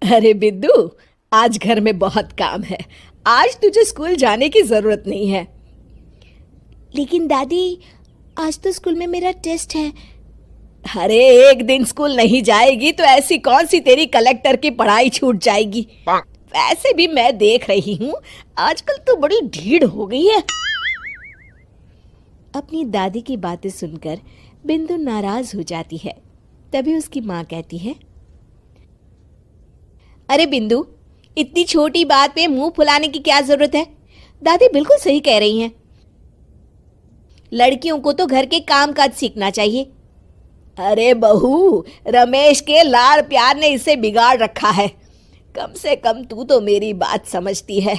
अरे बिंदु, आज घर में बहुत काम है। आज तुझे स्कूल जाने की जरूरत नहीं है। लेकिन दादी, आज तो स्कूल में मेरा टेस्ट है। अरे एक दिन स्कूल नहीं जाएगी तो ऐसी कौन सी तेरी कलेक्टर की पढ़ाई छूट जाएगी। वैसे भी मैं देख रही हूँ आजकल तो बड़ी ढीठ हो गई है। अपनी दादी की बातें सुनकर बिंदु नाराज हो जाती है। तभी उसकी माँ कहती है, अरे बिंदु, इतनी छोटी बात पे मुंह फुलाने की क्या जरूरत है। दादी बिल्कुल सही कह रही हैं। लड़कियों को तो घर के काम काज सीखना चाहिए। अरे बहू, रमेश के लाड़ प्यार ने इसे बिगाड़ रखा है। कम से कम तू तो मेरी बात समझती है।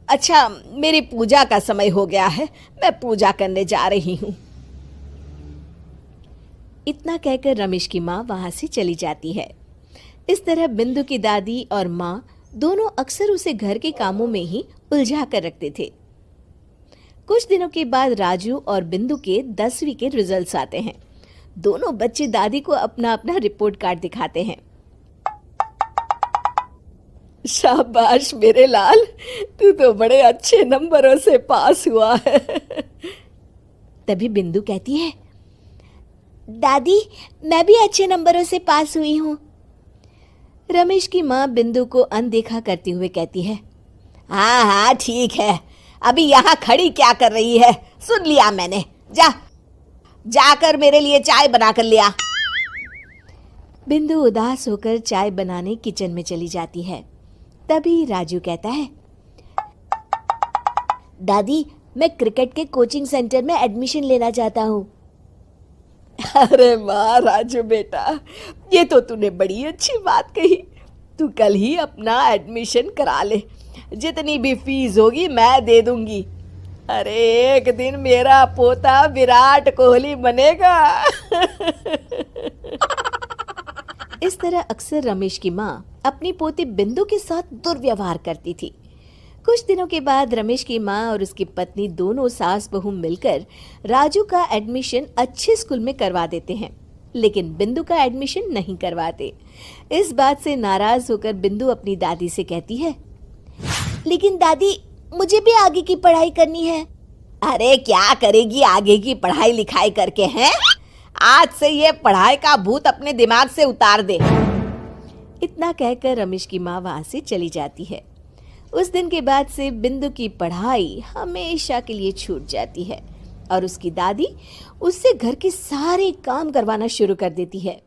अच्छा, मेरी पूजा का समय हो गया है, मैं पूजा करने जा रही हूँ। इतना कहकर रमेश की माँ वहां से चली जाती है। इस तरह बिंदु की दादी और माँ दोनों अक्सर उसे घर के कामों में ही उलझा कर रखते थे। कुछ दिनों के बाद राजू और बिंदु के 10वीं के रिजल्ट्स आते हैं। दोनों बच्चे दादी को अपना अपना रिपोर्ट कार्ड दिखाते हैं। शाबाश मेरे लाल, तू तो बड़े अच्छे नंबरों से पास हुआ है। तभी बिंदु कहती है, दादी, मैं भी अच्छे नंबरों से पास हुई हूँ। रमेश की माँ बिंदु को अनदेखा करते हुए कहती है, हाँ हाँ ठीक है, अभी यहाँ खड़ी क्या कर रही है, सुन लिया मैंने। जाकर मेरे लिए चाय बना कर लिया। बिंदु उदास होकर चाय बनाने किचन में चली जाती है। तभी राजू कहता है, दादी, मैं क्रिकेट के कोचिंग सेंटर में एडमिशन लेना चाहता हूँ। अरे वाह राजू बेटा, ये तो तूने बड़ी अच्छी बात कही। तू कल ही अपना एडमिशन करा ले, जितनी भी फीस होगी मैं दे दूंगी। अरे एक दिन मेरा पोता विराट कोहली बनेगा। इस तरह अक्सर रमेश की माँ अपनी पोती बिंदु के साथ दुर्व्यवहार करती थी। कुछ दिनों के बाद रमेश की माँ और उसकी पत्नी दोनों सास बहू मिलकर राजू का एडमिशन अच्छे स्कूल में करवा देते हैं, लेकिन बिंदु का एडमिशन नहीं करवाते। इस बात से नाराज होकर बिंदु अपनी दादी से कहती है, लेकिन दादी, मुझे भी आगे की पढ़ाई करनी है। अरे क्या करेगी आगे की पढ़ाई लिखाई करके हैं? आज से ये पढ़ाई का भूत अपने दिमाग से उतार दे। इतना कहकर रमेश की माँ वहां से चली जाती है। उस दिन के बाद से बिंदु की पढ़ाई हमेशा के लिए छूट जाती है और उसकी दादी उससे घर के सारे काम करवाना शुरू कर देती है।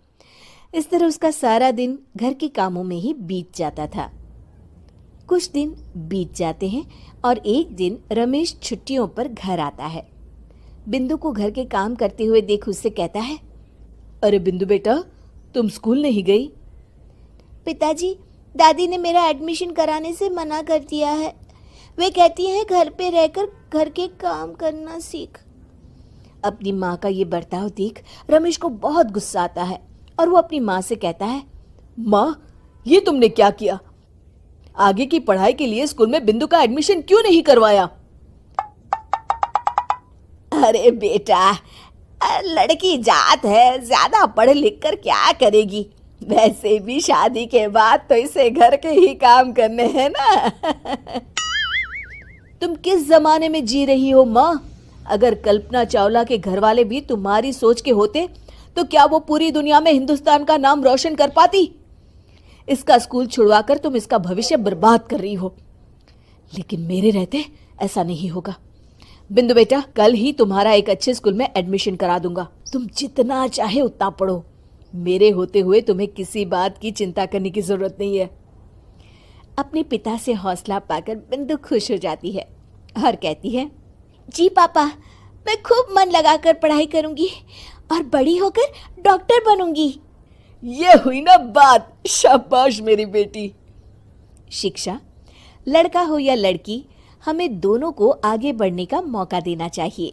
इस तरह उसका सारा दिन घर के कामों में ही बीत जाता था। कुछ दिन बीत जाते हैं और एक दिन रमेश छुट्टियों पर घर आता है। बिंदु को घर के काम करते हुए देख उससे कहता है, अरे बिंदु बेटा, तुम स्कूल नहीं गई? पिताजी, दादी ने मेरा एडमिशन कराने से मना कर दिया है। वे कहती हैं घर पे रहकर घर के काम करना सीख। अपनी माँ का ये बर्ताव देख रमेश को बहुत गुस्सा आता है और वो अपनी माँ से कहता है, माँ, ये तुमने क्या किया? आगे की पढ़ाई के लिए स्कूल में बिंदु का एडमिशन क्यों नहीं करवाया? अरे बेटा, लड़की जात है, ज्यादा पढ़ लिख कर क्या करेगी? वैसे भी शादी के बाद तो इसे घर के ही काम करने हैं ना। तुम किस जमाने में जी रही हो माँ? अगर कल्पना चावला के घर वाले भी तुम्हारी सोच के होते तो क्या वो पूरी दुनिया में हिंदुस्तान का नाम रोशन कर पाती? इसका स्कूल छुड़वाकर तुम इसका भविष्य बर्बाद कर रही हो, लेकिन मेरे रहते ऐसा नहीं होगा। बिंदु बेटा, कल ही तुम्हारा एक अच्छे स्कूल में एडमिशन करा दूंगा। तुम जितना चाहे उतना पढ़ो। मेरे होते हुए तुम्हें किसी बात की चिंता करने की जरूरत नहीं है। अपने पिता से हौसला पाकर बिंदु खुश हो जाती है और कहती है, जी पापा, मैं खूब मन लगाकर पढ़ाई करूंगी और बड़ी होकर डॉक्टर बनूंगी। ये हुई ना बात। शाबाश मेरी बेटी। शिक्षा, लड़का हो या लड़की, हमें दोनों को आगे बढ़ने का मौका देना चाहिए।